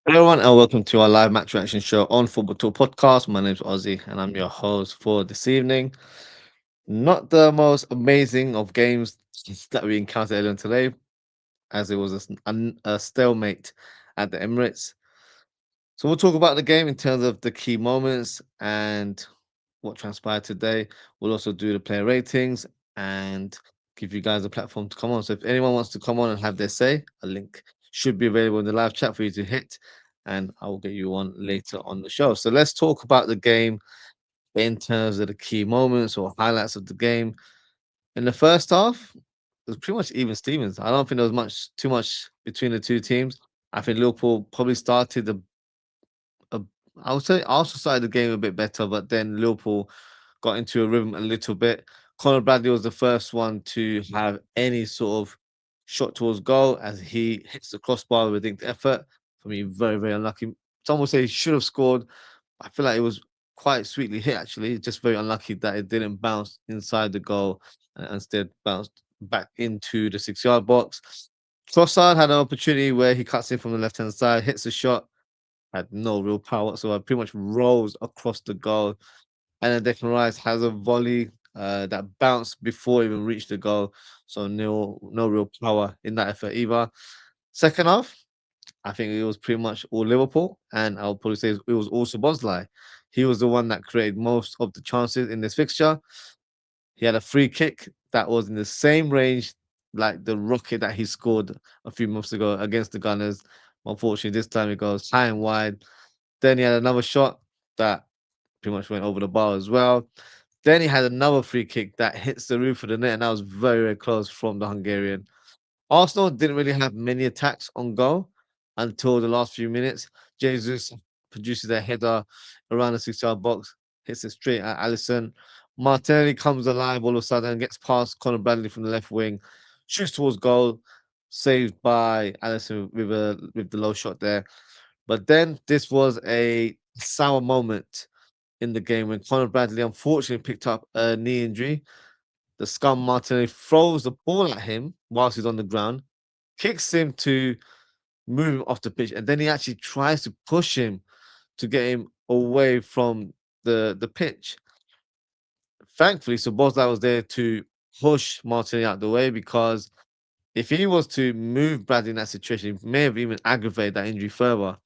Hello, everyone, and welcome to our live match reaction show on Football Talk Podcast. My name's Ozzy, and I'm your host for this evening. Not the most amazing of games that we encountered earlier today, as it was a stalemate at the Emirates. So we'll talk about the game in terms of the key moments and what transpired today. We'll also do the player ratings and give you guys a platform to come on. So if anyone wants to come on and have their say, a link should be available in the live chat for you to hit, and I will get you on later on the show. So let's talk about the game in terms of the key moments or highlights of the game. In the first half, it was pretty much even Stevens. I don't think there was too much between the two teams. I think Liverpool probably started a I would say Arsenal started the game a bit better, but then Liverpool got into a rhythm a little bit. Conor Bradley was the first one to have any sort of shot towards goal as he hits the crossbar with a effort. For me, very, very unlucky. Some would say he should have scored. I feel like it was quite sweetly hit, actually. Just very unlucky that it didn't bounce inside the goal and instead bounced back into the 6 yard box. Trossard had an opportunity where he cuts in from the left hand side, hits a shot, had no real power whatsoever, pretty much rolls across the goal. And then Declan Rice has a volley that bounced before it even reached the goal. So no real power in that effort either. Second half, I think it was pretty much all Liverpool, and I'll probably say it was also Bosley. He was the one that created most of the chances in this fixture. He had a free kick that was in the same range like the rocket that he scored a few months ago against the Gunners. Unfortunately, this time it goes high and wide. Then he had another shot that pretty much went over the bar as well. Then he had another free kick that hits the roof of the net, and that was very, very close from the Hungarian. Arsenal didn't really have many attacks on goal until the last few minutes. Jesus produces a header around the 6 yard box, hits it straight at Allison. Martinelli comes alive all of a sudden and gets past Conor Bradley from the left wing, shoots towards goal, saved by Allison with the low shot there. But then this was a sour moment in the game when Conor Bradley unfortunately picked up a knee injury. The scum Martinelli throws the ball at him whilst he's on the ground, kicks him to move him off the pitch, and then he actually tries to push him to get him away from the pitch. Thankfully, Szoboszlai was there to push Martinelli out the way because if he was to move Bradley in that situation, he may have even aggravated that injury further.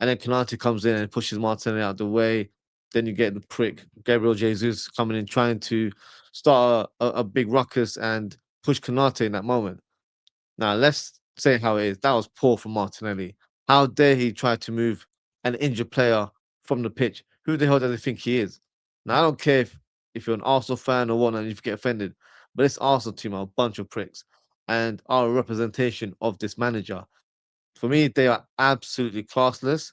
And then Canate comes in and pushes Martinelli out the way. Then you get the prick, Gabriel Jesus, coming in trying to start a big ruckus and push Canate in that moment. Now, let's say how it is. That was poor from Martinelli. How dare he try to move an injured player from the pitch? Who the hell does he think he is? Now, I don't care if you're an Arsenal fan or whatnot, and if you get offended, but this Arsenal team are a bunch of pricks and are a representation of this manager. For me, they are absolutely classless.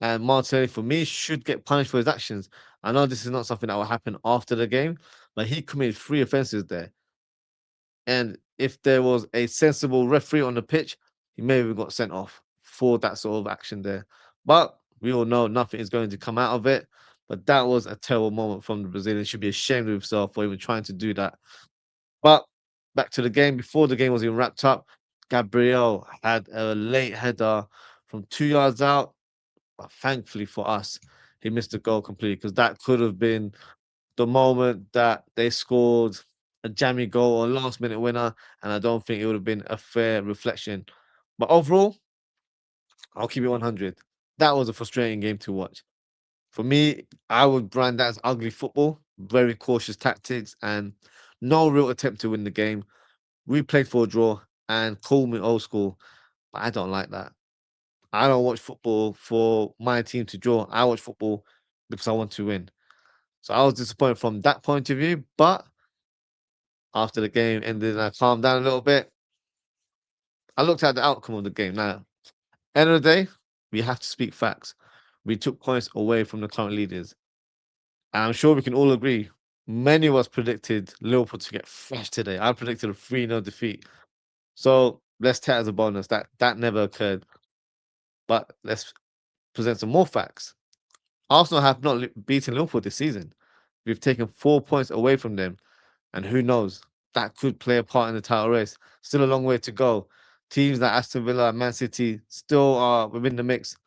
And Martinelli, for me, should get punished for his actions. I know this is not something that will happen after the game, but he committed 3 offenses there. And if there was a sensible referee on the pitch, he may have got sent off for that sort of action there. But we all know nothing is going to come out of it. But that was a terrible moment from the Brazilian. He should be ashamed of himself for even trying to do that. But back to the game. Before the game was even wrapped up, Gabriel had a late header from 2 yards out. But thankfully for us, he missed the goal completely because that could have been the moment that they scored a jammy goal or last minute winner, and I don't think it would have been a fair reflection. But overall, I'll keep it 100. That was a frustrating game to watch. For me, I would brand that as ugly football, very cautious tactics, and no real attempt to win the game. We played for a draw and call me old school, but I don't like that. I don't watch football for my team to draw. I watch football because I want to win. So I was disappointed from that point of view, but after the game ended and I calmed down a little bit, I looked at the outcome of the game. Now, end of the day, we have to speak facts. We took points away from the current leaders. And I'm sure we can all agree, many of us predicted Liverpool to get thrashed today. I predicted a 3-0 defeat. So let's take it as a bonus. That never occurred. But let's present some more facts. Arsenal have not beaten Liverpool this season. We've taken 4 points away from them. And who knows? That could play a part in the title race. Still a long way to go. Teams like Aston Villa and Man City still are within the mix.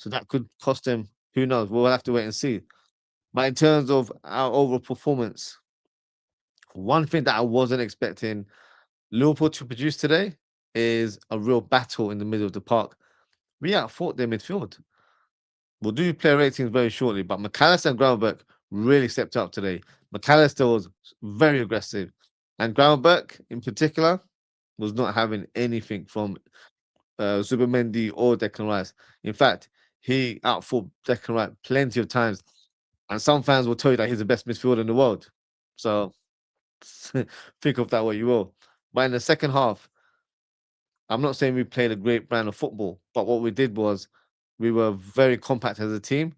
So that could cost them. Who knows? We'll have to wait and see. But in terms of our overall performance, one thing that I wasn't expecting Liverpool to produce today is a real battle in the middle of the park. We outfought their midfield. We'll do player ratings very shortly, but McAllister and Gravenberch really stepped up today. McAllister was very aggressive, and Gravenberch in particular was not having anything from Zubimendi or Declan Rice. In fact, he outfought Declan Rice plenty of times, and some fans will tell you that he's the best midfielder in the world. So think of that what you will. But in the second half, I'm not saying we played a great brand of football, but what we did was we were very compact as a team,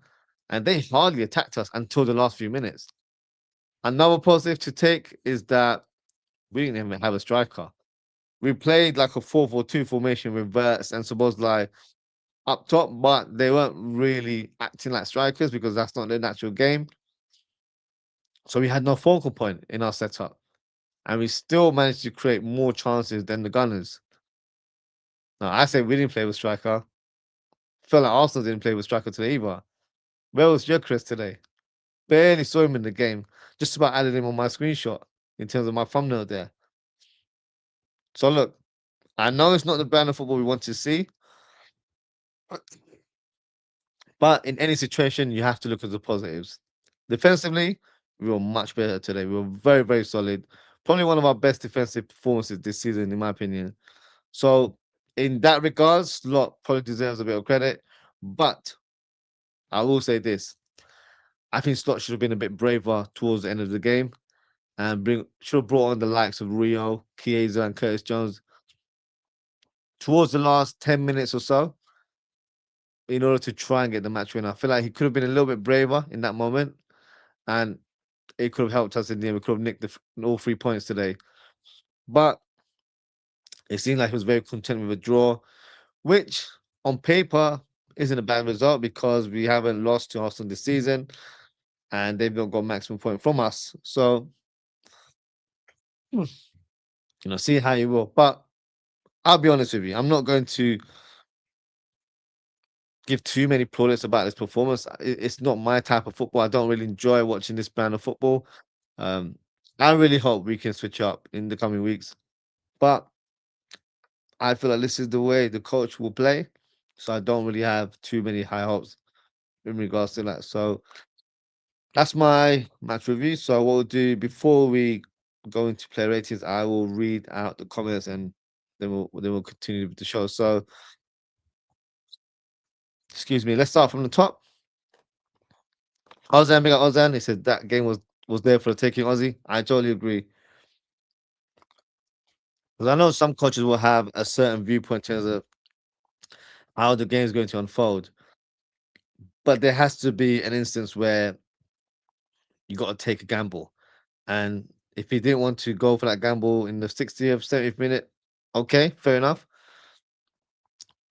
and they hardly attacked us until the last few minutes. Another positive to take is that we didn't even have a striker. We played like a 4-4-2 formation with Verts and Szoboszlai up top, but they weren't really acting like strikers because that's not their natural game. So we had no focal point in our setup, and we still managed to create more chances than the Gunners. Now, I say we didn't play with striker. Felt like Arsenal didn't play with striker today either. Where was Gyökeres today? Barely saw him in the game. Just about added him on my screenshot in terms of my thumbnail there. So look, I know it's not the brand of football we want to see, but in any situation, you have to look at the positives. Defensively, we were much better today. We were very, very solid. Probably one of our best defensive performances this season, in my opinion. So, in that regards, Slot probably deserves a bit of credit. But I will say this: I think Slot should have been a bit braver towards the end of the game and should have brought on the likes of Rio, Chiesa, and Curtis Jones towards the last 10 minutes or so in order to try and get the match winner. I feel like he could have been a little bit braver in that moment, and it could have helped us in the end. We could have nicked all 3 points today. But it seemed like he was very content with a draw, which on paper isn't a bad result because we haven't lost to Arsenal this season and they've not got maximum point from us. So, see how you will. But I'll be honest with you, I'm not going to give too many plaudits about this performance. It's not my type of football. I don't really enjoy watching this brand of football. Um, I really hope we can switch up in the coming weeks. But I feel like this is the way the coach will play. So I don't really have too many high hopes in regards to that. So that's my match review. So what we'll do before we go into player ratings, I will read out the comments and then we'll continue with the show. So excuse me, let's start from the top. Ozan, big up Ozan. He said that game was there for the taking, Aussie. I totally agree. Because I know some coaches will have a certain viewpoint in terms of how the game is going to unfold. But there has to be an instance where you got to take a gamble. And if he didn't want to go for that gamble in the 60th, 70th minute, okay, fair enough.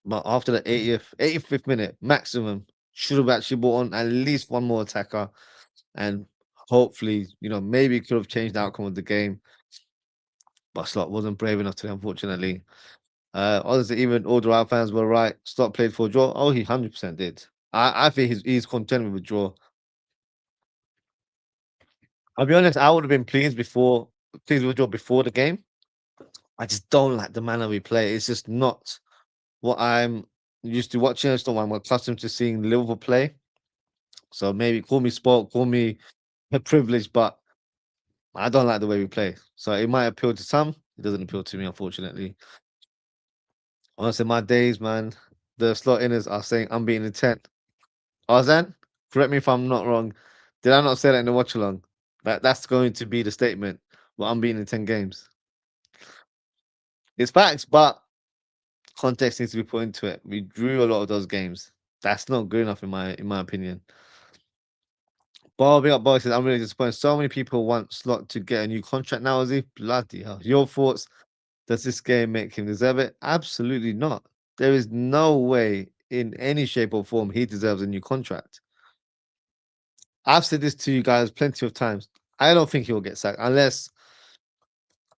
But after the 80th, 85th minute maximum, should have actually brought on at least one more attacker. And hopefully, maybe it could have changed the outcome of the game. But Slot wasn't brave enough to, unfortunately. Honestly, even all the Real fans were right. Slot played for a draw. Oh, he 100% did. I think he's content with a draw. I'll be honest, I would have been pleased with a draw before the game. I just don't like the manner we play. It's just not what I'm used to watching. It's not what I'm accustomed to seeing Liverpool play. So maybe call me sport, call me privileged, but I don't like the way we play. So it might appeal to some. It doesn't appeal to me, unfortunately. Honestly, my days, man, the slot inners are saying unbeaten in 10. Arzan, correct me if I'm not wrong. Did I not say that in the watch along? That's going to be the statement. We're unbeaten in 10 games. It's facts, but context needs to be put into it. We drew a lot of those games. That's not good enough in my opinion. Big up boy says I'm really disappointed. So many people want Slot to get a new contract now. Is he bloody hell? Your thoughts? Does this game make him deserve it? Absolutely not. There is no way in any shape or form he deserves a new contract. I've said this to you guys plenty of times. I don't think he'll get sacked unless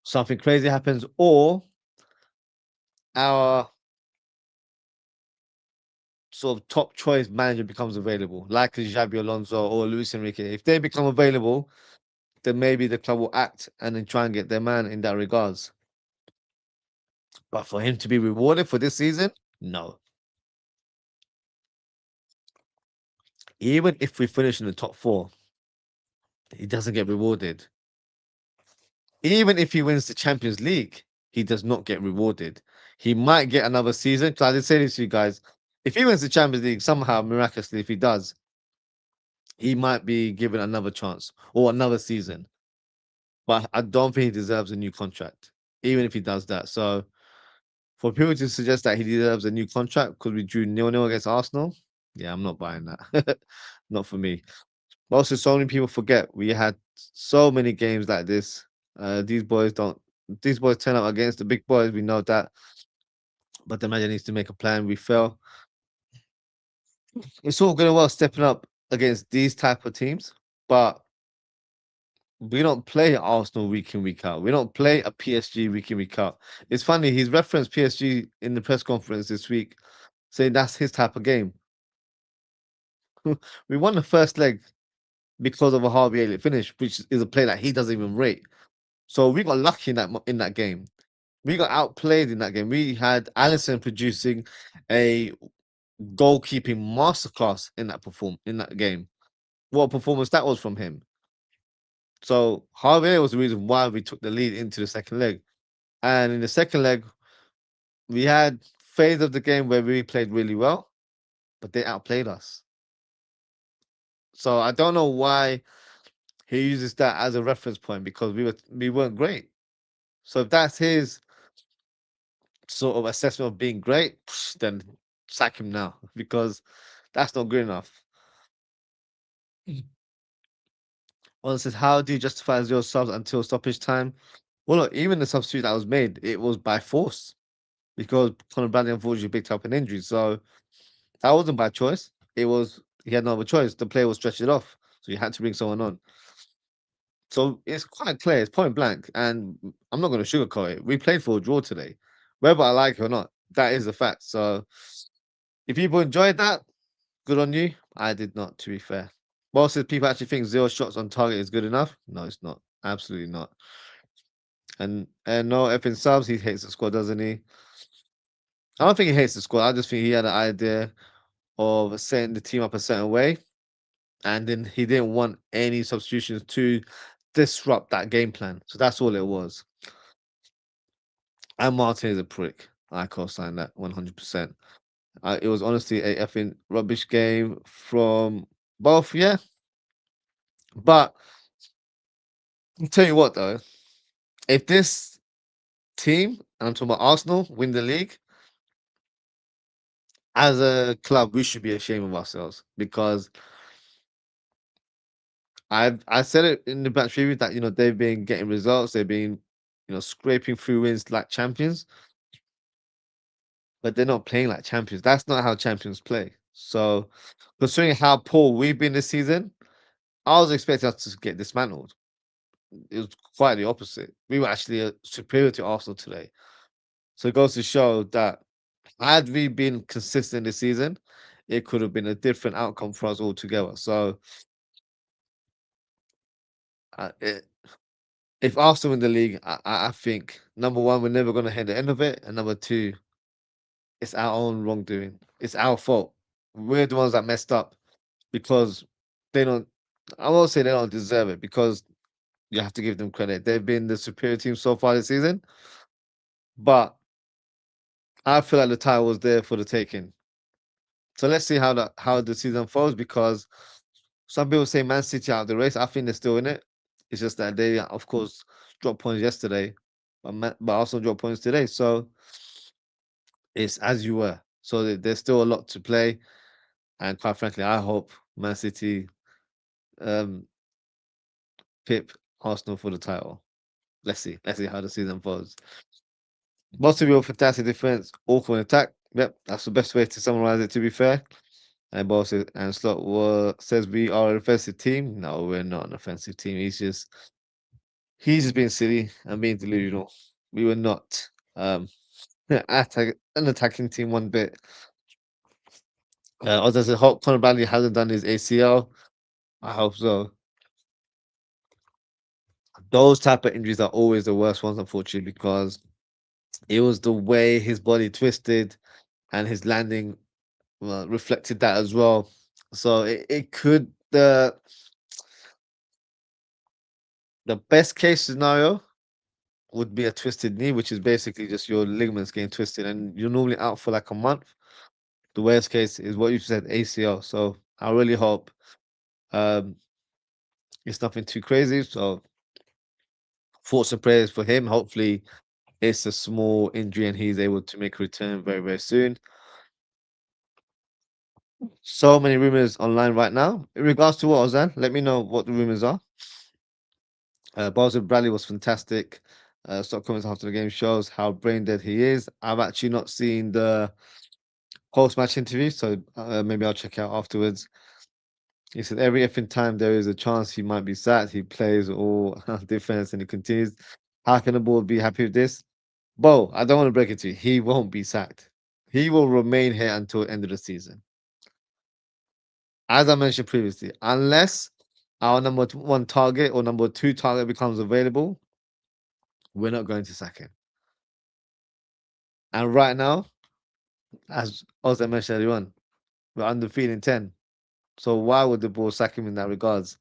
something crazy happens or our sort of top choice manager becomes available, like a Xabi Alonso or Luis Enrique, if they become available, then maybe the club will act and then try and get their man in that regards. But for him to be rewarded for this season, no. Even if we finish in the top four, he doesn't get rewarded. Even if he wins the Champions League, he does not get rewarded. He might get another season. Because I did say this to you guys. If he wins the Champions League somehow, miraculously, if he does, he might be given another chance or another season. But I don't think he deserves a new contract, even if he does that. So for people to suggest that he deserves a new contract because we drew 0-0 against Arsenal, yeah, I'm not buying that. Not for me. But also, so many people forget we had so many games like this. These boys don't. These boys turn up against the big boys. We know that, but the manager needs to make a plan. We fell. It's all good and well stepping up against these type of teams, but we don't play Arsenal week in week out. We don't play a PSG week in week out. It's funny. He's referenced PSG in the press conference this week, saying that's his type of game. We won the first leg because of a Harvey Elliott finish, which is a play that he doesn't even rate. So we got lucky in that game. We got outplayed in that game. We had Allison producing a goalkeeping masterclass in that game. What a performance that was from him. So Harvey was the reason why we took the lead into the second leg. And in the second leg, we had phase of the game where we played really well, but they outplayed us. So I don't know why he uses that as a reference point because we weren't great. So if that's his sort of assessment of being great, then sack him now because that's not good enough. One says, how do you justify your subs until stoppage time? Well, look, even the substitute that was made, it was by force because Conor Bradley unfortunately picked up an injury. So that wasn't by choice. It was he had no other choice. The player was stretched it off, so you had to bring someone on. So it's quite clear, it's point blank, and I'm not going to sugarcoat it. We played for a draw today, whether I like it or not. That is a fact. So if people enjoyed that, good on you. I did not, to be fair. Well, says people actually think 0 shots on target is good enough. No, it's not. Absolutely not. And no effing subs. He hates the squad, doesn't he? I don't think he hates the squad. I just think he had an idea of setting the team up a certain way, and then he didn't want any substitutions to disrupt that game plan. So that's all it was. And Martin is a prick. I co-sign that 100%. It was honestly a effing rubbish game from both, yeah. But I'll tell you what, though, if this team, and I'm talking about Arsenal, win the league, as a club, we should be ashamed of ourselves because I said it in the match review that they've been getting results, they've been scraping through wins like champions, but they're not playing like champions. That's not how champions play. So, considering how poor we've been this season, I was expecting us to get dismantled. It was quite the opposite. We were actually superior to Arsenal today. So it goes to show that had we been consistent this season, it could have been a different outcome for us altogether. So, uh, it, if Arsenal win the league, I think number one, we're never going to hit the end of it, and number two, it's our own wrongdoing. It's our fault. We're the ones that messed up because they don't. I won't say they don't deserve it because you have to give them credit. They've been the superior team so far this season, but I feel like the title was there for the taking. So let's see how the season unfolds because some people say Man City out of the race. I think they're still in it. It's just that they, of course, dropped points yesterday, but also dropped points today. So it's as you were. So there's still a lot to play, and quite frankly, I hope Man City um, pip Arsenal for the title. Let's see. Let's see how the season unfolds. Most of your fantastic defense, awful in attack. Yep, that's the best way to summarize it. To be fair, and both and says we are a defensive team. No, we're not an offensive team. He's just being silly and being delusional. We were not an attacking team one bit. Others hope Conor Bradley hasn't done his ACL. I hope so. Those type of injuries are always the worst ones, unfortunately, because it was the way his body twisted and his landing reflected that as well. So it could the best case scenario would be a twisted knee, which is basically just your ligaments getting twisted, and you're normally out for like a month. The worst case is what you said, ACL. So I really hope um, it's nothing too crazy. So thoughts and prayers for him. Hopefully, it's a small injury and he's able to make a return very, very soon. So many rumors online right now. In regards to what, Ozan, let me know what the rumors are. Boswell Bradley was fantastic. Stock comments after the game shows how brain dead he is. I've actually not seen the post match interview, so maybe I'll check out afterwards. He said every effing time there is a chance he might be sacked, he plays all defense and he continues. How can the board be happy with this? Bo, I don't want to break it to you. He won't be sacked. He will remain here until the end of the season. As I mentioned previously, unless our one target or number two target becomes available, we're not going to sack him. And right now, as also mentioned earlier on, we're undefeated in 10. So why would the board sack him in that regards?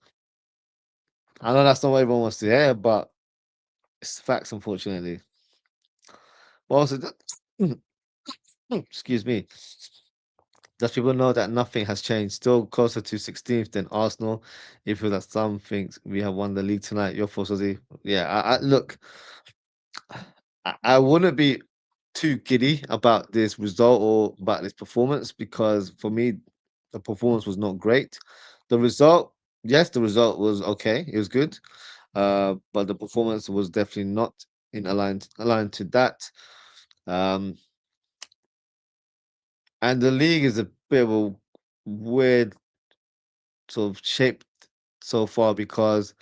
I know that's not what everyone wants to hear, but it's facts, unfortunately. But also, excuse me, does people know that nothing has changed? Still closer to 16th than Arsenal. If it was that some thinks we have won the league tonight, your force, Ozzy. Yeah, I look, I wouldn't be too giddy about this result or about this performance because for me, the performance was not great. The result, yes, the result was okay. It was good. But the performance was definitely not in aligned to that. Um, and the league is a bit of a weird sort of shape so far because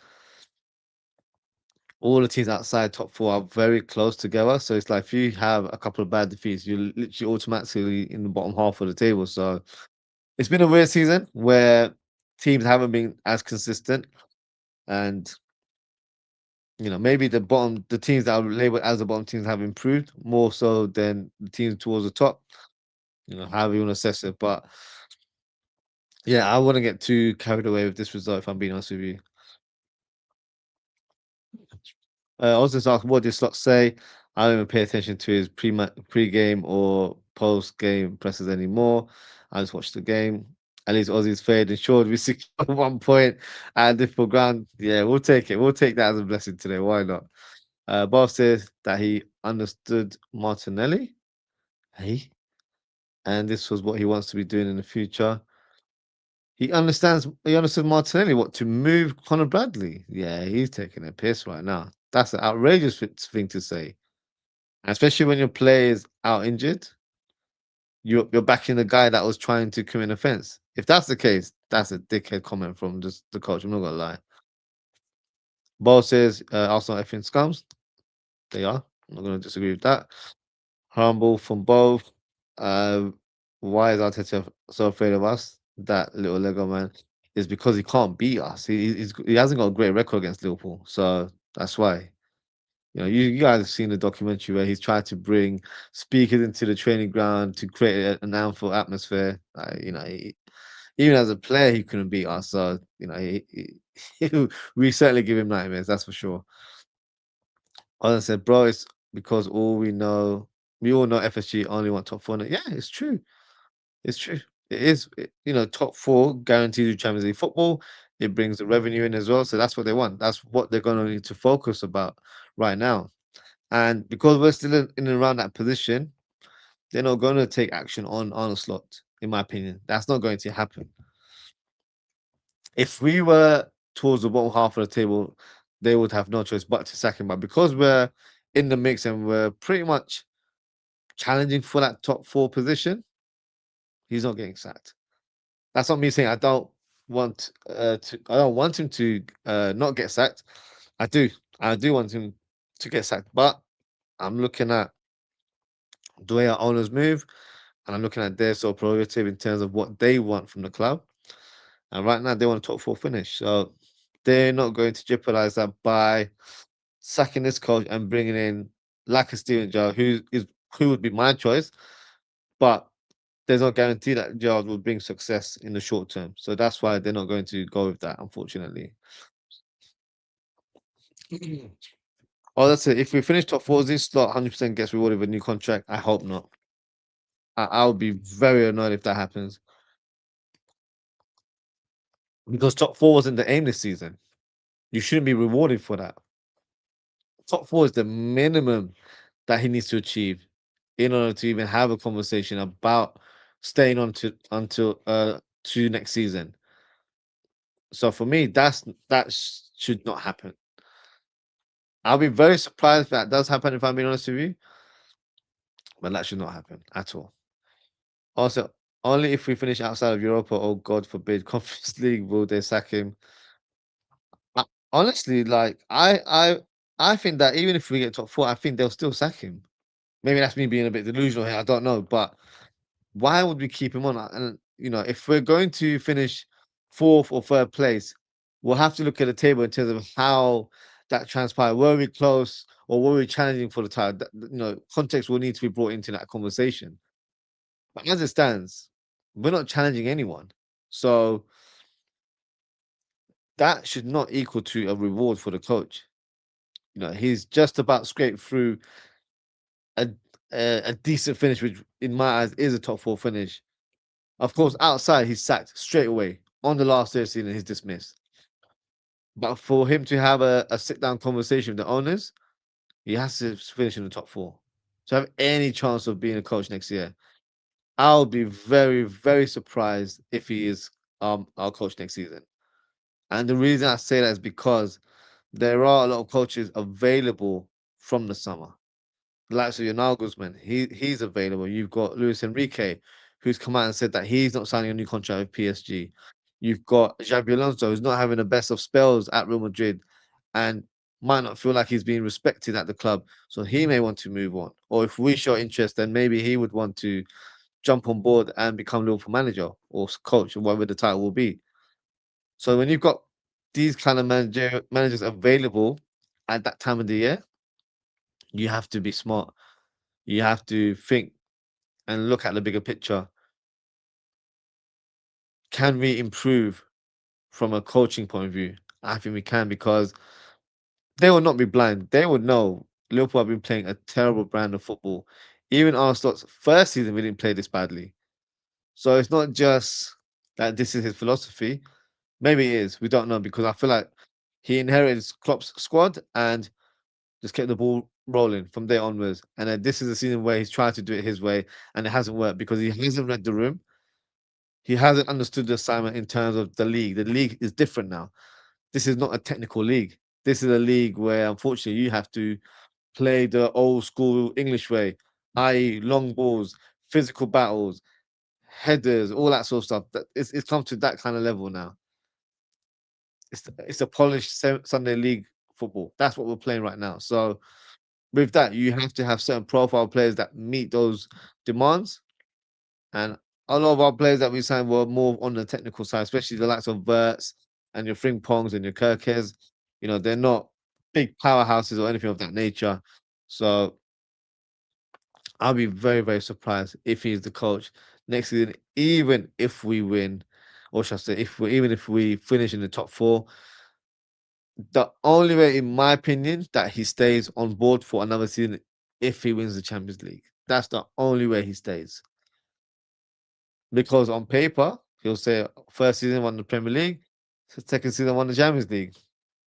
all the teams outside top four are very close together. So it's like if you have a couple of bad defeats, you're literally automatically in the bottom half of the table. So it's been a weird season where teams haven't been as consistent, and maybe the teams that are labeled as the bottom teams have improved more so than the teams towards the top. However you want to assess it, but yeah, I wouldn't get too carried away with this result if I'm being honest with you. I was just asked, what did Slot say? I don't even pay attention to his pre-game or post-game presses anymore. I just watch the game. At least Aussie's fared and ensured we secured 1 point at difficult ground. Yeah, we'll take it. We'll take that as a blessing today. Why not? Bob says that he understood Martinelli. Hey, and this was what he wants to be doing in the future. He understood Martinelli what to move Conor Bradley. Yeah, he's taking a piss right now. That's an outrageous thing to say. And especially when your player is out injured, you're backing the guy that was trying to commit an offense. If that's the case, that's a dickhead comment from just the coach. I'm not gonna lie. Bo says Arsenal effing scums. They are. I'm not gonna disagree with that. Humble from both. Uh, why is Arteta so afraid of us? That little Lego man is because he can't beat us. He hasn't got a great record against Liverpool, so that's why. You guys have seen the documentary where he's tried to bring speakers into the training ground to create an Anfield atmosphere. Even as a player, he couldn't beat us. So we certainly give him nightmares. That's for sure. I said, bro, it's because we all know FSG only want top four. Yeah, it's true. It's true. It is. Top four guarantees you Champions League football. It brings the revenue in as well. So that's what they want. That's what they're going to need to focus about right now. And because we're still in and around that position, they're not going to take action on Arne Slot, in my opinion. That's not going to happen. If we were towards the bottom half of the table, they would have no choice but to sack him. But because we're in the mix and we're pretty much challenging for that top four position, he's not getting sacked. That's not me saying I don't want him to not get sacked. I do. I do want him to get sacked. But I'm looking at the way our owners move. and I'm looking at their sort of prerogative in terms of what they want from the club. And right now, they want a top four finish, so they're not going to jeopardize that by sacking this coach and bringing in like a Steven Gerrard, who would be my choice, but there's no guarantee that Gerrard will bring success in the short term. So that's why they're not going to go with that, unfortunately. Oh, that's it. If we finish top four, this slot 100% gets rewarded with a new contract. I hope not. I'll be very annoyed if that happens because top four wasn't the aim this season. You shouldn't be rewarded for that. Top four is the minimum that he needs to achieve in order to even have a conversation about staying on to next season. So for me, should not happen. I'll be very surprised if that does happen if I'm being honest with you, but that should not happen at all. Also, only if we finish outside of Europa or God forbid Conference League will they sack him. I, honestly, I think that even if we get top four, I think they'll still sack him. Maybe that's me being a bit delusional here. I don't know, but why would we keep him on? And if we're going to finish fourth or third place, we'll have to look at the table in terms of how that transpired. Were we close or were we challenging for the title? Context will need to be brought into that conversation. But as it stands, we're not challenging anyone. So that should not equal to a reward for the coach. He's just about scraped through a a decent finish, which in my eyes is a top four finish. Of course, outside he's sacked straight away. On the last day of the season, he's dismissed. But for him to have a sit down conversation with the owners, he has to finish in the top four to have any chance of being a coach next year. I'll be very, very surprised if he is our coach next season. And the reason I say that is because there are a lot of coaches available from the summer. The likes of your Nagelsmann, he's available. You've got Luis Enrique, who's come out and said that he's not signing a new contract with PSG. You've got Xabi Alonso, who's not having the best of spells at Real Madrid and might not feel like he's being respected at the club. So he may want to move on. Or if we show interest, then maybe he would want to jump on board and become Liverpool manager or coach or whatever the title will be. So when you've got these kind of managers available at that time of the year, you have to be smart. You have to think and look at the bigger picture. Can we improve from a coaching point of view? I think we can because they will not be blind. They would know Liverpool have been playing a terrible brand of football. Even Arne Slot's first season, we didn't play this badly. So it's not just that this is his philosophy. Maybe it is. We don't know because I feel like he inherited Klopp's squad and just kept the ball rolling from there onwards. And then this is a season where he's trying to do it his way and it hasn't worked because he hasn't read the room. He hasn't understood the assignment in terms of the league. The league is different now. This is not a technical league. This is a league where, unfortunately, you have to play the old school English way, i.e., long balls, physical battles, headers, all that sort of stuff. It's come to that kind of level now. It's a polished Sunday league football. That's what we're playing right now. So with that, you have to have certain profile players that meet those demands. And a lot of our players that we signed were more on the technical side, especially the likes of Verts and your Fringpongs and your Kirkes. They're not big powerhouses or anything of that nature. So I'll be very, very surprised if he's the coach next season, even if we win, or should I say, even if we finish in the top four. The only way, in my opinion, that he stays on board for another season if he wins the Champions League. That's the only way he stays. Because on paper, he'll say first season won the Premier League, second season won the Champions League.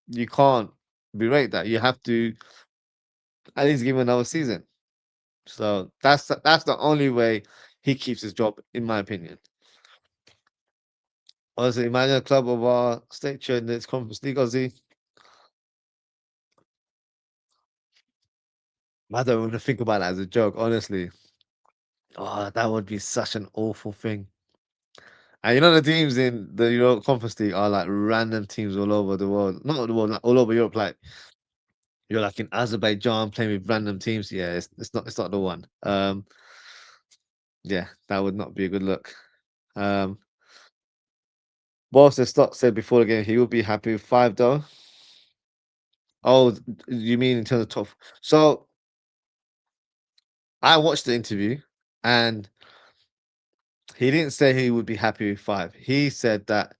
You can't berate that. You have to at least give him another season. So that's the only way he keeps his job, in my opinion. Honestly, imagine a club of our stature in this Conference League, Aussie. I don't want to think about that as a joke, honestly. Oh, that would be such an awful thing. And the teams in the Conference League are like random teams all over the world. Not the world, like all over Europe. Like you're like in Azerbaijan playing with random teams. Yeah, it's not the one. Yeah, that would not be a good look. Um, Boston Slot said before the game he would be happy with five though. Oh, you mean in terms of top? So I watched the interview, and he didn't say he would be happy with five. He said that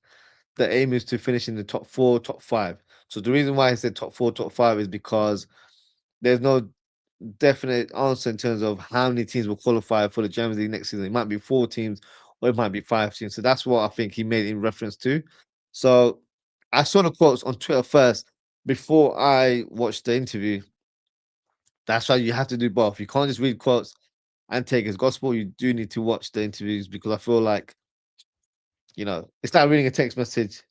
the aim is to finish in the top four, top five. So the reason why he said top four, top five is because there's no definite answer in terms of how many teams will qualify for the Champions League next season. It might be four teams or it might be five teams. So that's what I think he made in reference to. So I saw the quotes on Twitter first before I watched the interview. That's why you have to do both. You can't just read quotes and take as gospel. You do need to watch the interviews because I feel like, it's like reading a text message.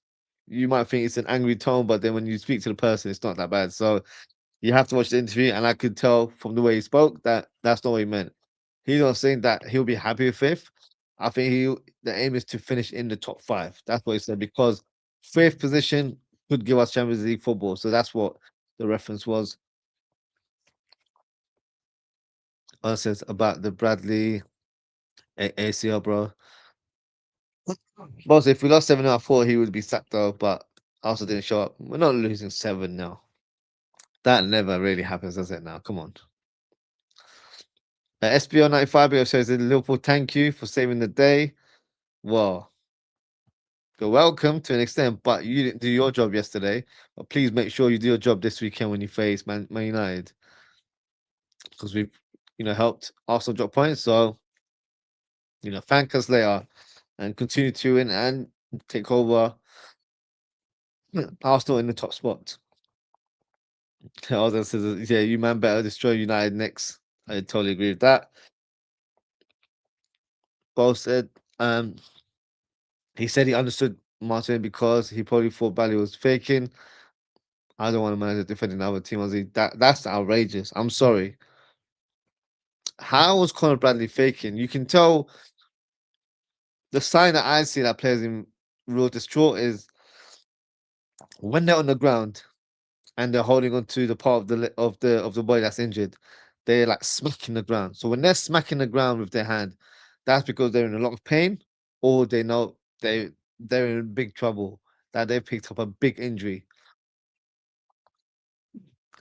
You might think it's an angry tone, but then when you speak to the person, it's not that bad. So you have to watch the interview, and I could tell from the way he spoke that that's not what he meant. He's not saying that he'll be happy with fifth. I think the aim is to finish in the top five. That's what he said because fifth position could give us Champions League football. So that's what the reference was. Says about the Bradley ACL, bro. Boss, if we lost 7 out of 4, he would be sacked though, but also didn't show up. We're not losing 7 now. That never really happens, does it now? Come on. SBO 95 says in Liverpool, thank you for saving the day. Well, you're welcome to an extent, but you didn't do your job yesterday. But please make sure you do your job this weekend when you face Man United. Because we've, helped Arsenal drop points. So, thank us later and continue to win and take over Arsenal in the top spot. Arsenal says, yeah, you man better destroy United next. I totally agree with that. Both said, he said he understood Martin because he probably thought Bally was faking. I don't want to manage defending another team. I was like, that's outrageous. I'm sorry. How was Conor Bradley faking? You can tell the sign that I see that players in real distraught is when they're on the ground and they're holding on to the part of the body that's injured, they're like smacking the ground. So when they're smacking the ground with their hand, that's because they're in a lot of pain or they know they're in big trouble, that they picked up a big injury.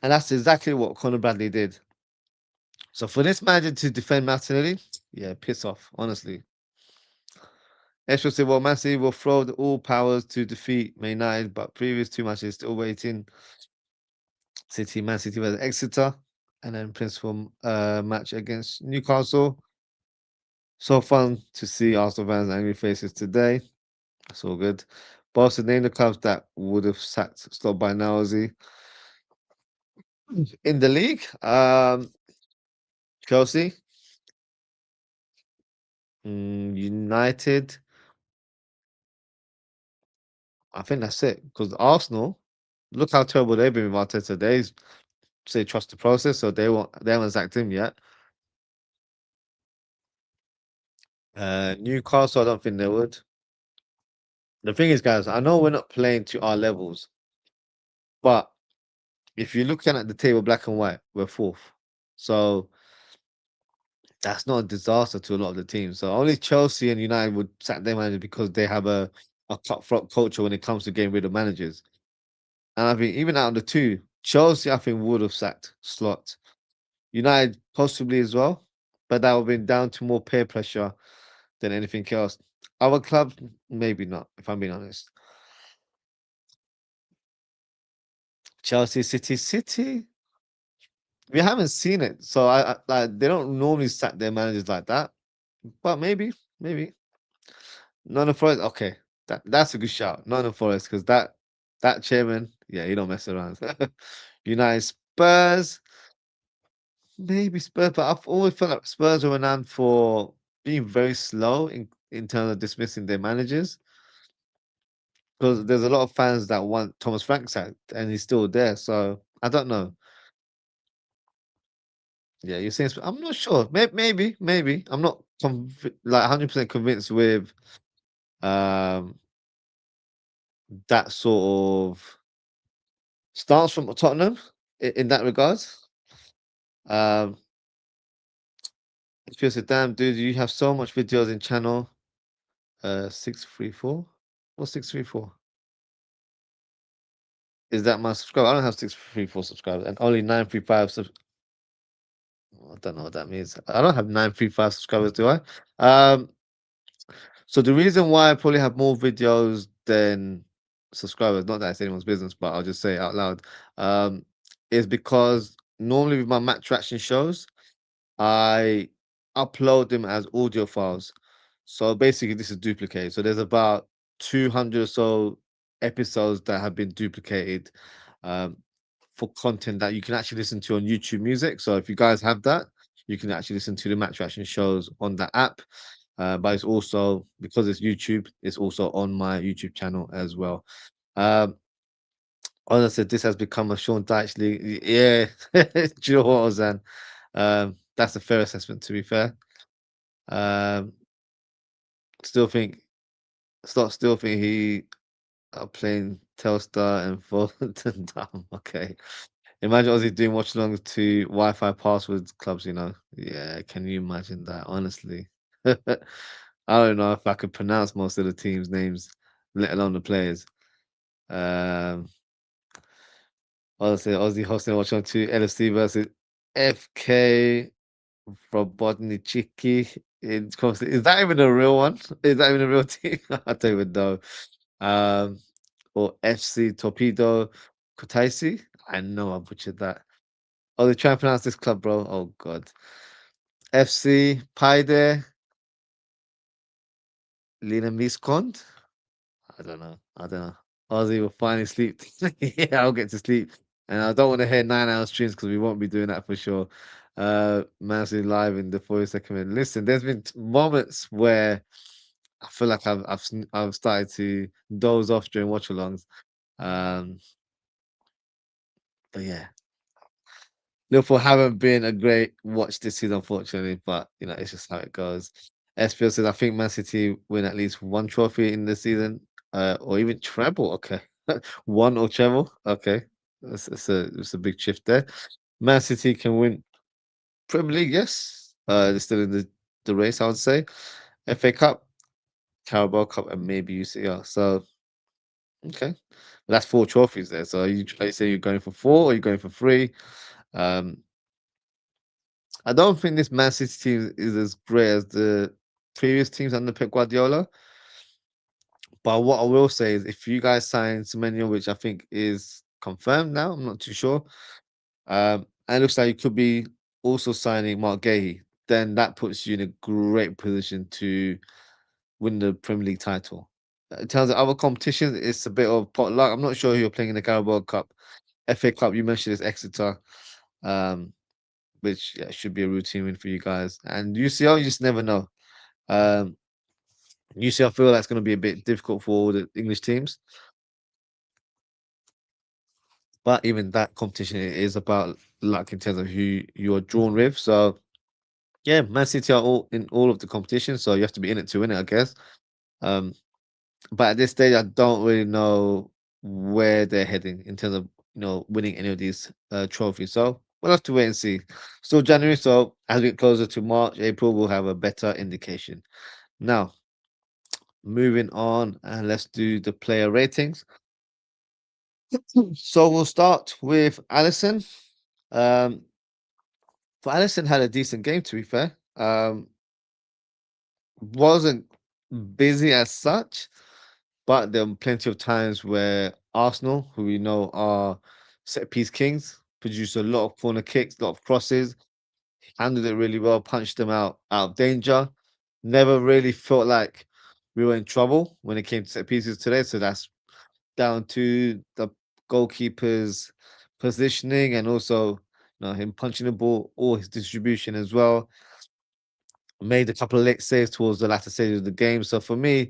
And that's exactly what Conor Bradley did. So for this manager to defend Martinelli, yeah, piss off, honestly. Esho said, well, Man City will throw all powers to defeat Man United, but previous two matches still waiting. Man City versus Exeter, and then principal match against Newcastle. So fun to see Arsenal fans' angry faces today. That's all good. Boston named the clubs that would have sacked Slot by now, is he? In the league, Chelsea, United. I think that's it. Because Arsenal, look how terrible they've been with Arteta. They say trust the process, so they haven't sacked him yet. Newcastle, I don't think they would. The thing is, guys, I know we're not playing to our levels, but if you're looking at the table black and white, we're fourth. So that's not a disaster to a lot of the teams. So only Chelsea and United would sack their manager because they have a cutthroat culture when it comes to getting rid of managers. And I think even out of the two, Chelsea, I think, would have sacked Slot. United possibly as well, but that would have been down to more peer pressure than anything else. Other clubs, maybe not, if I'm being honest. Chelsea, City. We haven't seen it, so like they don't normally sack their managers like that. But maybe Nottingham Forest. Okay, that's a good shout. Nottingham Forest because that chairman, yeah, he don't mess around. United, Spurs, maybe Spurs, but I've always felt like Spurs are renowned for being very slow in terms of dismissing their managers. Because there's a lot of fans that want Thomas Frank sacked, and he's still there. So I don't know. Yeah, you're saying I'm not sure. Maybe. I'm not like 100% convinced with um that sort of stance from Tottenham in that regards. Um, People say, damn, dude, you have so much videos in channel. 634? What's 634? Is that my subscriber? I don't have 634 subscribers and only 935 I don't know what that means. I don't have 935 subscribers, do I? Um, so the reason why I probably have more videos than subscribers, not that it's anyone's business, but I'll just say it out loud, is because normally with my match reaction shows, I upload them as audio files. So basically, this is duplicated. So there's about 200 or so episodes that have been duplicated um, for content that you can actually listen to on YouTube Music. So if you guys have that, you can actually listen to the match reaction shows on that app. But it's also because it's YouTube, it's also on my YouTube channel as well. Um, as I said, this has become a Sean Dyche league. Yeah, do you know what, Ozan? That's a fair assessment, to be fair. Um, still think, still think he are playing Telstar and Fulton Down. Okay. Imagine Ozzy doing watch alongs to Wi-Fi passwords clubs, you know. Yeah, can you imagine that? Honestly. I don't know if I could pronounce most of the teams' names, let alone the players. Um Honestly, Ozzy hosting watch on to LFC versus FK from Bodnichiki in Costa. Is that even a real one? Is that even a real team? I don't even know. Um, or FC Torpedo Kutaisi. I know I butchered that. Oh, they try and pronounce this club, bro. Oh God. FC Paide Lina Miskond. I don't know. I don't know. Ozzy will finally sleep. Yeah, I'll get to sleep. And I don't want to hear 9 hour streams because we won't be doing that for sure. Man City live in the 42nd minute. Listen, there's been moments where I feel like I've started to doze off during watch alongs. Um, but yeah, Liverpool haven't been a great watch this season, unfortunately. But you know, it's just how it goes. SPL says I think Man City win at least one trophy in the season, or even treble. Okay, one or treble. Okay, it's a big shift there. Man City can win Premier League. Yes, they're still in the race. I would say FA Cup, Carabao Cup, and maybe UCL. So okay, that's four trophies there. So are you say you're going for four or are you going for three? Um, I don't think this Man City team is as great as the previous teams under Pep Guardiola. But what I will say is, if you guys sign Semenyo, which I think is confirmed now, I'm not too sure. And it looks like you could be also signing Mark Gahey. Then that puts you in a great position to win the Premier League title. In terms of other competitions, it's a bit of potluck. I'm not sure who you're playing in the Carabao Cup, FA Cup. You mentioned is Exeter. Um, which yeah, should be a routine win for you guys. And UCL, you just never know. Um, UCL, I feel that's going to be a bit difficult for all the English teams, but even that competition is about luck in terms of who you're drawn with. So yeah, Man City are all in all of the competition, so you have to be in it to win it, I guess. Um, but at this stage, I don't really know where they're heading in terms of winning any of these trophies. So we'll have to wait and see. Still January, so as we get closer to March, April, we'll have a better indication. Now, moving on, and let's do the player ratings. So we'll start with Allison. Um, for Allison had a decent game to be fair. Wasn't busy as such, but there were plenty of times where Arsenal, who we know are set piece kings, produced a lot of corner kicks, a lot of crosses, handled it really well, punched them out of danger. Never really felt like we were in trouble when it came to set pieces today. So that's down to the goalkeeper's positioning and also him punching the ball or his distribution as well. Made a couple of late saves towards the latter stage of the game. So for me,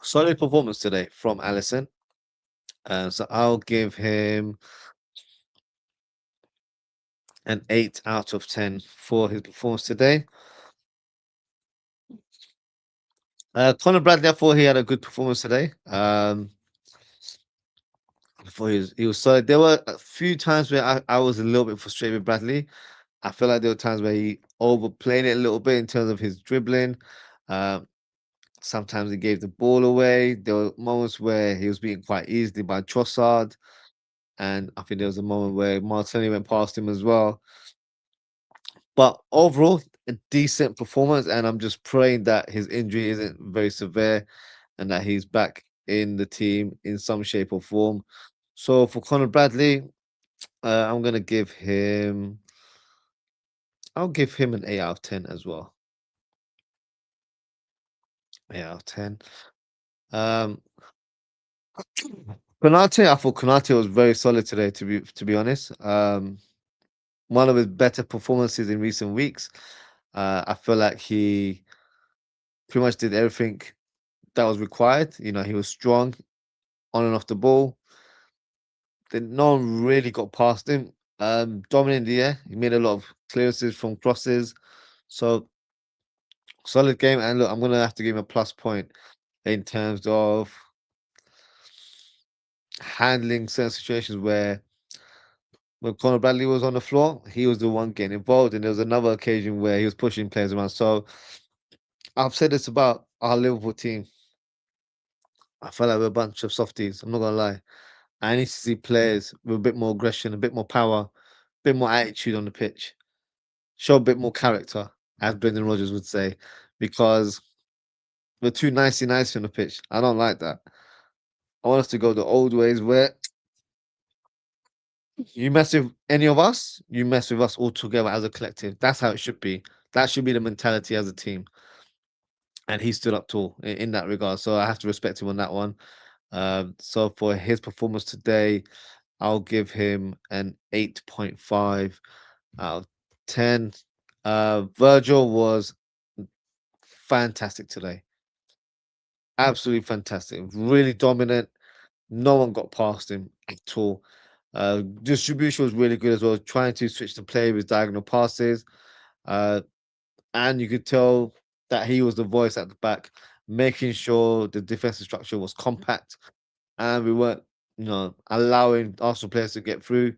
solid performance today from Allison. So I'll give him an 8 out of 10 for his performance today. Conor Bradley, I thought he had a good performance today. I thought he was solid. There were a few times where I was a little bit frustrated with Bradley. I feel like there were times where he overplayed it a little bit in terms of his dribbling. Um, Sometimes he gave the ball away. There were moments where he was beaten quite easily by Trossard, and I think there was a moment where Martinelli went past him as well. But overall, a decent performance, and I'm just praying that his injury isn't very severe and that he's back in the team in some shape or form. So for Conor Bradley, I'm gonna give him. I'll give him an 8 out of 10 as well. 8 out of 10. Um, Konate, I thought Konate was very solid today. To be honest, one of his better performances in recent weeks. I feel like he pretty much did everything that was required. He was strong on and off the ball. Then no one really got past him. Dominant in the air. He made a lot of clearances from crosses. So solid game. And look, I'm gonna have to give him a plus point in terms of handling certain situations where when Conor Bradley was on the floor, he was the one getting involved, and there was another occasion where he was pushing players around. So I've said this about our Liverpool team. I feel like we're a bunch of softies. I'm not gonna lie. I need to see players with a bit more aggression, a bit more power, a bit more attitude on the pitch, show a bit more character, as Brendan Rodgers would say, because we're too nicey on the pitch. I don't like that. I want us to go the old ways where you mess with any of us, you mess with us all together as a collective. That's how it should be. That should be the mentality as a team. And he stood up tall in that regard. So I have to respect him on that one. So for his performance today, I'll give him an 8.5 out of 10. Virgil was fantastic today. Absolutely fantastic. Really dominant. No one got past him at all. Distribution was really good as well, trying to switch the play with diagonal passes. Uh, and you could tell that he was the voice at the back, making sure the defensive structure was compact and we weren't, allowing Arsenal players to get through.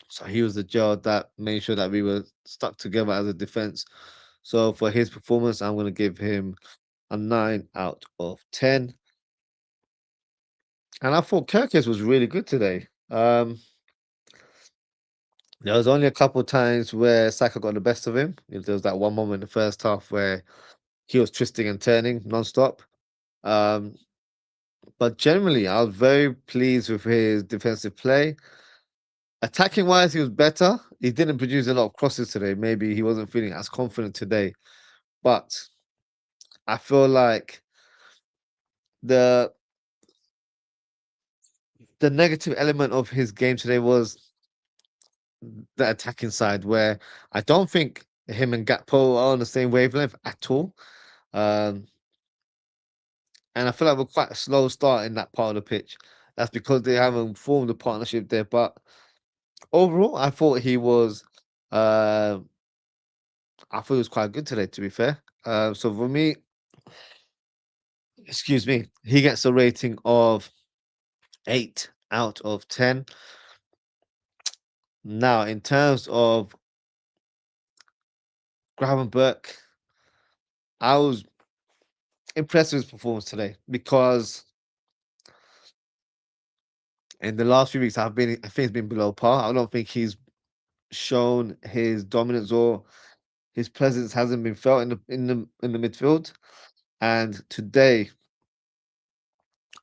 So he was the gel that made sure that we were stuck together as a defense. So for his performance, I'm going to give him a 9 out of 10. And I thought Kirkis was really good today. There was only a couple of times where Saka got the best of him. There was that one moment in the first half where he was twisting and turning non-stop. Um, but generally, I was very pleased with his defensive play. Attacking wise, he was better. He didn't produce a lot of crosses today. Maybe he wasn't feeling as confident today. But I feel like the the negative element of his game today was the attacking side, where I don't think him and Gakpo are on the same wavelength at all. Um, and I feel like we're quite a slow start in that part of the pitch. That's because they haven't formed a partnership there. But overall, uh, I thought he was quite good today. To be fair, so for me, excuse me, he gets a rating of 8 out of 10. Now, in terms of Gravenberch, I was impressed with his performance today because in the last few weeks I think he's been below par. I don't think he's shown his dominance or his presence hasn't been felt in the midfield. And today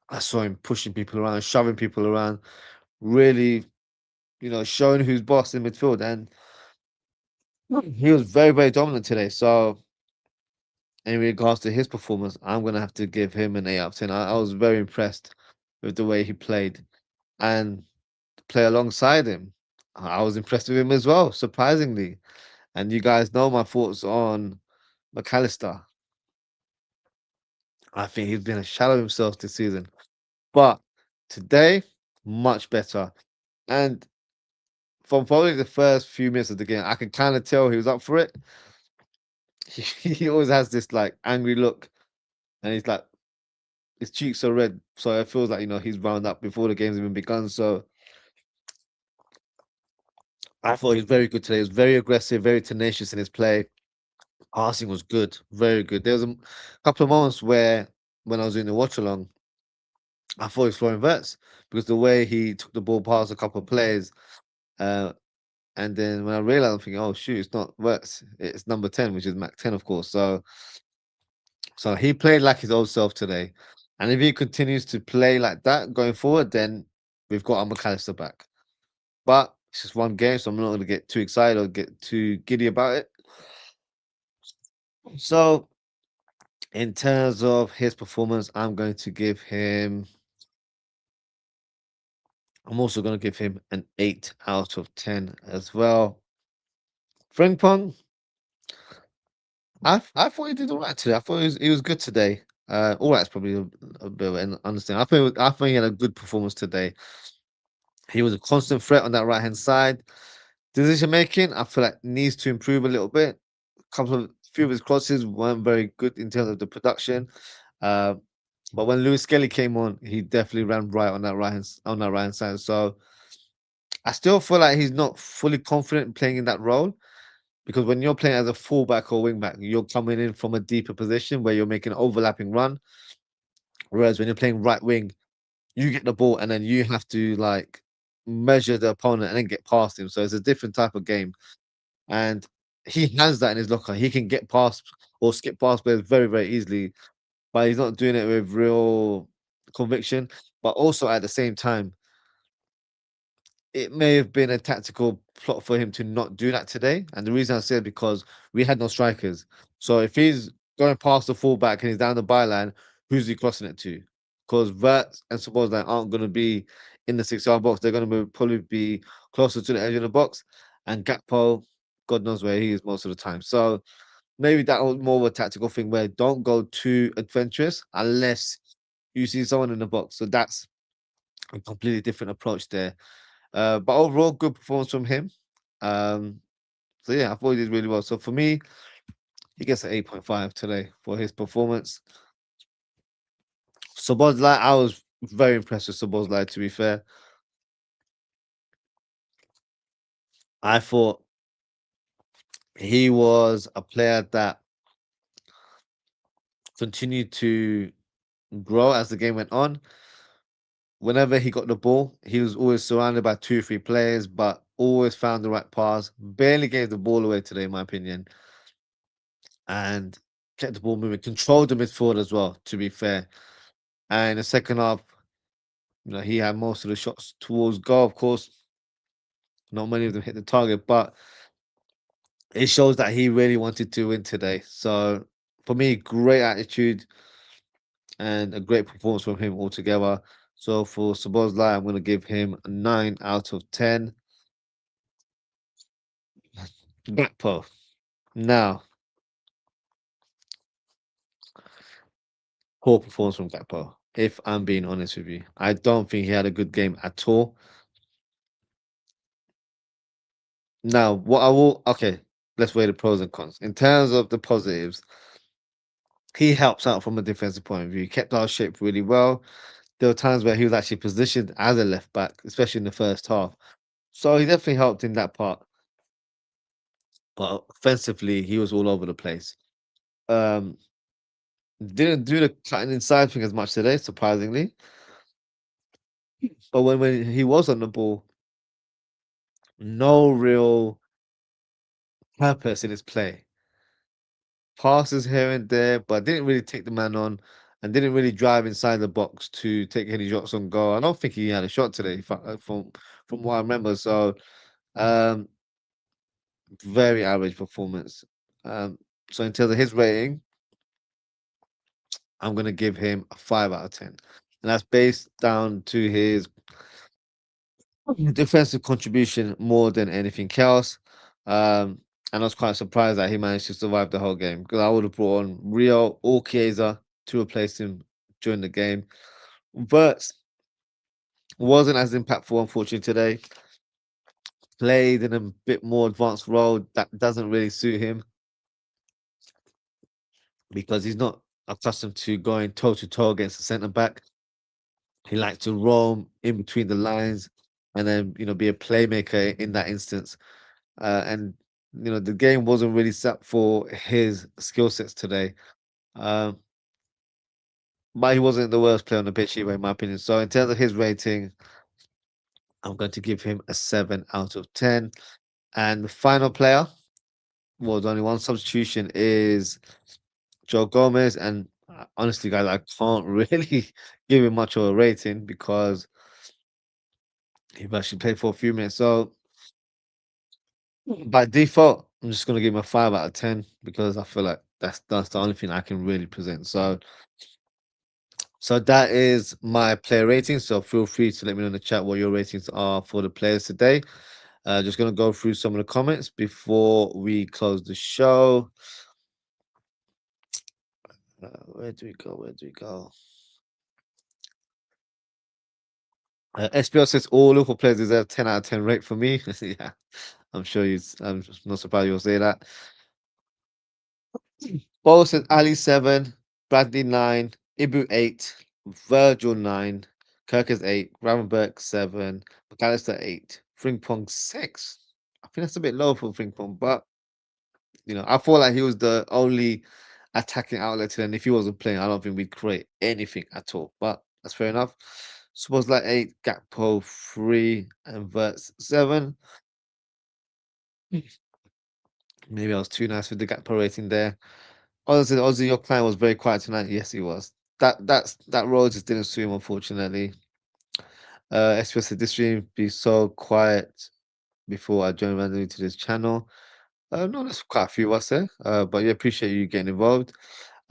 I saw him pushing people around, shoving people around, really, showing who's boss in midfield. And he was very, very dominant today. So in regards to his performance, I'm gonna have to give him an 8 out of 10. I was very impressed with the way he played. And to play alongside him, I was impressed with him as well, surprisingly. And you guys know my thoughts on McAllister. I think he's been a shadow of himself this season. But today, much better. And from probably the first few minutes of the game, I could kind of tell he was up for it. He always has this like angry look, and he's like his cheeks are red, so it feels like he's wound up before the game's even begun. So I thought he was very good today. He was very aggressive, very tenacious in his play. Passing was good, very good. There was a couple of moments where, when I was doing the watch along, I thought he was throwing verts because the way he took the ball past a couple of players, uh, and then when I realized, I'm thinking, oh shoot, it's not verts, it's number 10, which is Mac 10, of course. So he played like his old self today, and if he continues to play like that going forward, then we've got our McAllister back. But it's just one game, so I'm not going to get too excited or get too giddy about it. So, in terms of his performance, I'm also going to give him an 8 out of 10 as well. Frimpong, I thought he did all right today. I thought he was good today. All right's probably a bit of an understanding. I think he had a good performance today. He was a constant threat on that right hand side. Decision making, I feel like needs to improve a little bit. Few of his crosses weren't very good in terms of the production. Uh, but when Lewis Skelly came on, he definitely ran right on that right hand side. So I still feel like he's not fully confident playing in that role because when you're playing as a fullback or wingback, you're coming in from a deeper position where you're making an overlapping run. Whereas when you're playing right wing, you get the ball and then you have to like measure the opponent and then get past him. So it's a different type of game. And he has that in his locker. He can get past or skip past players very, very easily, but he's not doing it with real conviction. But also at the same time, it may have been a tactical plot for him to not do that today. And the reason I say it because we had no strikers. So if he's going past the fullback and he's down the byline, who's he crossing it to? Because Vert and Sabozan aren't going to be in the 6 yard box. They're going to probably be closer to the edge of the box. And Gakpo, God knows where he is most of the time. So maybe that was more of a tactical thing where don't go too adventurous unless you see someone in the box. So that's a completely different approach there. But overall, good performance from him. Um, so yeah, I thought he did really well. So for me, he gets an 8.5 today for his performance. Sobozlai, I was very impressed with Sobozlai, to be fair. I thought he was a player that continued to grow as the game went on. Whenever he got the ball, he was always surrounded by 2 or 3 players, but always found the right pass. Barely gave the ball away today, in my opinion, and kept the ball moving. Controlled the midfield as well, to be fair. And in the second half, he had most of the shots towards goal. Of course, not many of them hit the target, but it shows that he really wanted to win today. So for me, great attitude and a great performance from him altogether. So for Sabozlai, I'm going to give him a 9 out of 10. Gakpo. Now, poor performance from Gakpo. If I'm being honest with you, I don't think he had a good game at all. Now, what I will okay, let's weigh the pros and cons. In terms of the positives, he helps out from a defensive point of view. He kept our shape really well. There were times where he was actually positioned as a left back, especially in the first half. So he definitely helped in that part. But offensively, he was all over the place. Um, didn't do the cutting inside thing as much today, surprisingly. But when he was on the ball, no real purpose in his play. Passes here and there, but didn't really take the man on and didn't really drive inside the box to take any shots on goal. I don't think he had a shot today, from what I remember. So, um, very average performance. Um, so in terms of his rating, I'm gonna give him a 5 out of 10, and that's based down to his defensive contribution more than anything else. Um, and I was quite surprised that he managed to survive the whole game because I would have brought on Rio or Chiesa to replace him during the game. But wasn't as impactful, unfortunately, today. Played in a bit more advanced role that doesn't really suit him because he's not accustomed to going toe to toe against the centre back. He likes to roam in between the lines. and then be a playmaker in that instance. And the game wasn't really set for his skill sets today. Um, but he wasn't the worst player on the pitch either, in my opinion. So in terms of his rating, I'm going to give him a 7 out of 10. And the final player was only one substitution is Joe Gomez. And honestly, guys, I can't really give him much of a rating because he actually played for a few minutes. So by default, I'm just gonna give him a 5 out of 10 because I feel like that's the only thing I can really present. So that is my player rating. So feel free to let me know in the chat what your ratings are for the players today. Just gonna go through some of the comments before we close the show. Where do we go? Where do we go? SPL says all Liverpool players deserve 10 out of 10 rate for me. Yeah, I'm sure you. I'm not surprised you'll say that. Bo says Ali 7, Bradley 9, Ibu 8, Virgil 9, Kirk is 8, Gravenberg 7, McAllister 8, Frimpong 6. I think that's a bit low for Frimpong, but I feel like he was the only attacking outlet, and if he wasn't playing, I don't think we'd create anything at all. But that's fair enough. Suppose like 8, Gakpo 3, and Verts 7. Maybe I was too nice with the Gakpo rating there. Honestly, your client was very quiet tonight. Yes, he was. That role just didn't suit him, unfortunately. Especially this stream be so quiet before I join randomly to this channel. No, there's quite a few of us there. But yeah, appreciate you getting involved.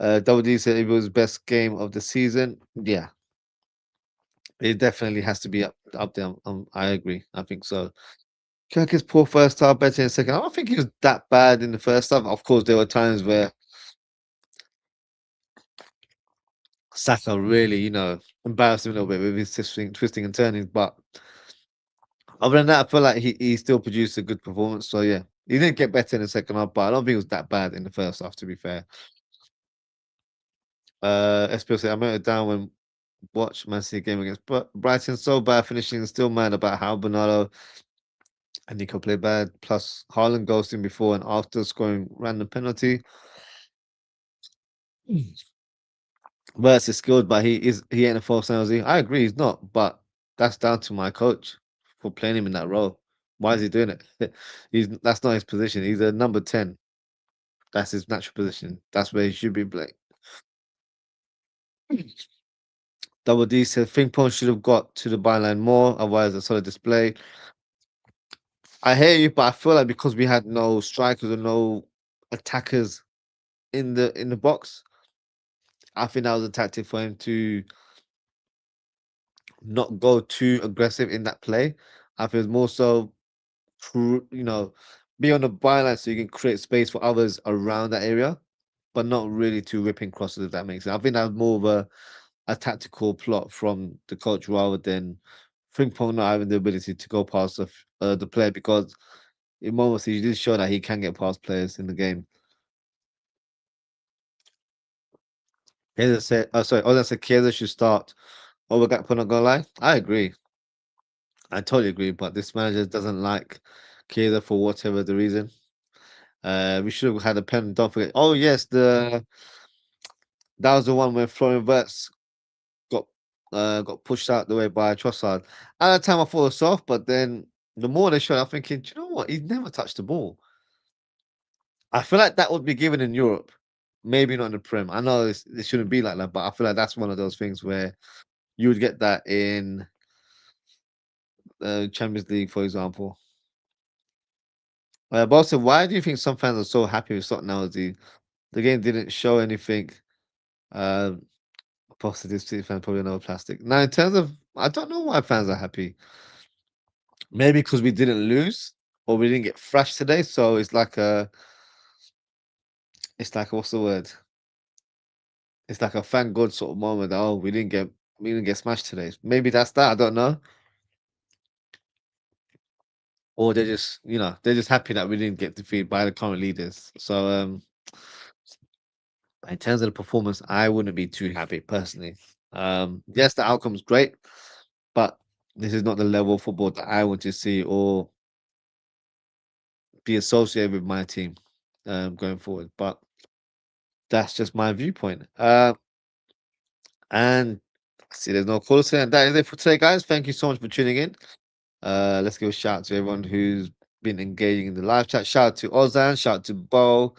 Double D said it was best game of the season. Yeah, it definitely has to be up there. I agree. I think so. Kirk poor first half, better in second. I don't think he was that bad in the first half. Of course, there were times where Saka really, embarrassed him a little bit with his twisting and turning. But other than that, I feel like he still produced a good performance. So yeah, he didn't get better in the second half, but I don't think it was that bad in the first half. To be fair, SPL said I wrote it down when watch Man City game against Brighton. So bad finishing. Still mad about how Bernardo and Nico play bad. Plus Haaland ghosting before and after scoring random penalty. Verts is skilled, but he ain't a false nine, is he? I agree, he's not, but that's down to my coach for playing him in that role. Why is he doing it? That's not his position. He's a number 10. That's his natural position. That's where he should be playing. Double D said Frimpong should have got to the byline more, otherwise a solid display. I hear you, but I feel like because we had no strikers or no attackers in the box, I think that was a tactic for him to not go too aggressive in that play. I think it's more so be on the byline so you can create space for others around that area, but not really too ripping crosses, if that makes sense. I think that's more of a tactical plot from the coach rather than Frimpong not having the ability to go past the player because in moments he did show that he can get past players in the game. Kaiser said, oh, sorry, Oda said Kaiser should start over Gakpo, not gonna lie. I agree. I totally agree, but this manager doesn't like Kaiser for whatever the reason. We should have had a pen. Don't forget. Oh yes, that was the one where Florian Wirtz got got pushed out the way by Trossard. At the time, I thought it was soft, but then the more they showed, I'm thinking, do you know what? He's never touched the ball. I feel like that would be given in Europe, maybe not in the Prem. I know it shouldn't be like that, but I feel like that's one of those things where you would get that in Champions League, for example. But also, why do you think some fans are so happy with Stock now? The game didn't show anything. Um, Positive City fans probably know plastic. Now, in terms of, I don't know why fans are happy. Maybe because we didn't lose or we didn't get thrashed today. So it's like what's the word? It's like a thank God sort of moment. Oh, we didn't get smashed today. Maybe that's that. I don't know. Or they're just happy that we didn't get defeated by the current leaders. So in terms of the performance, I wouldn't be too happy personally. Yes, the outcome's great, but this is not the level of football that I want to see or be associated with my team going forward. But that's just my viewpoint. And I see there's no call today, and that is it for today, guys. Thank you so much for tuning in. Let's give a shout out to everyone who's been engaging in the live chat. Shout out to Ozan, shout out to Bo,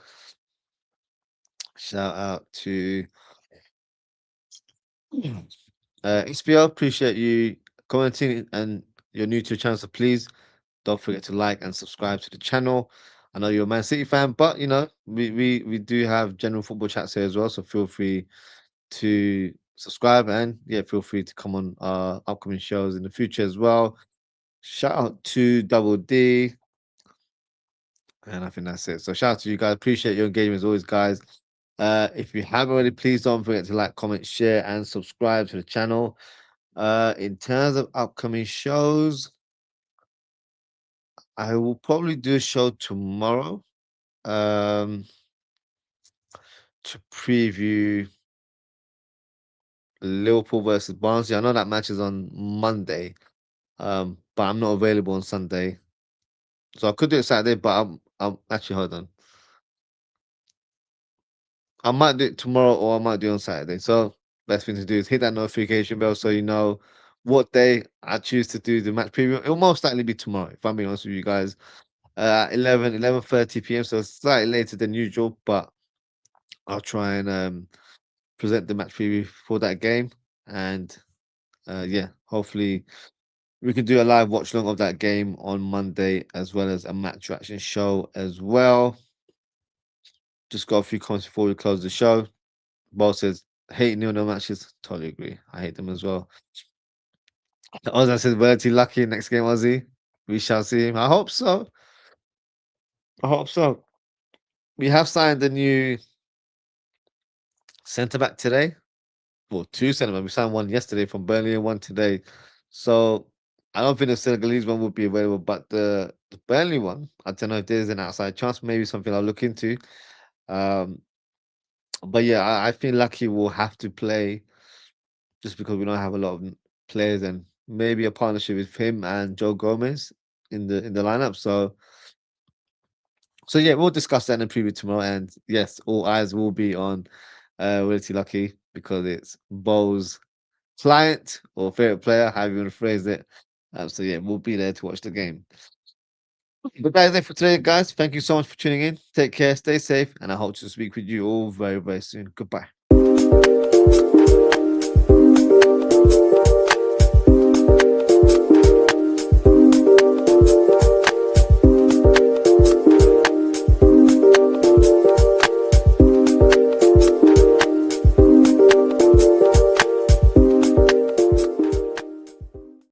shout out to XPL. Appreciate you commenting, and you're new to the channel, so please don't forget to like and subscribe to the channel. I know you're a Man City fan, but you know we do have general football chats here as well, so feel free to subscribe, and yeah, feel free to come on our upcoming shows in the future as well. Shout out to Double D, and I think that's it. So shout out to you guys. Appreciate your engagement as always, guys. If you haven't already, please don't forget to like, comment, share, and subscribe to the channel. In terms of upcoming shows, I will probably do a show tomorrow. To preview Liverpool versus Barnsley. I know that match is on Monday, but I'm not available on Sunday, so I could do it Saturday. But I'm actually hold on. I might do it tomorrow, or I might do it on Saturday. So best thing to do is hit that notification bell so you know what day I choose to do the match preview. It'll most likely be tomorrow, if I'm being honest with you guys. 11:30 p.m. So slightly later than usual, but I'll try and present the match preview for that game. And yeah, hopefully we can do a live watch along of that game on Monday, as well as a match reaction show as well. Just got a few comments before we close the show. Bo says, hate nil-nil matches. Totally agree. I hate them as well. Ozan says, Bertie lucky next game, Ozzy. We shall see him. I hope so. I hope so. We have signed a new centre back today. Well, two centre backs. We signed one yesterday from Burnley and one today. So I don't think the Senegalese one would be available, but the Burnley one, I don't know if there's an outside chance, maybe something I'll look into. Um, but yeah, I feel lucky we'll have to play just because we don't have a lot of players, and maybe a partnership with him and Joe Gomez in the lineup. So yeah, we'll discuss that in the preview tomorrow. And yes, all eyes will be on Willie Lucky because it's Bo's client or favorite player, however you want to phrase it. So yeah, we'll be there to watch the game. But that is it for today, guys. Thank you so much for tuning in. Take care, stay safe, and I hope to speak with you all very, very soon. Goodbye.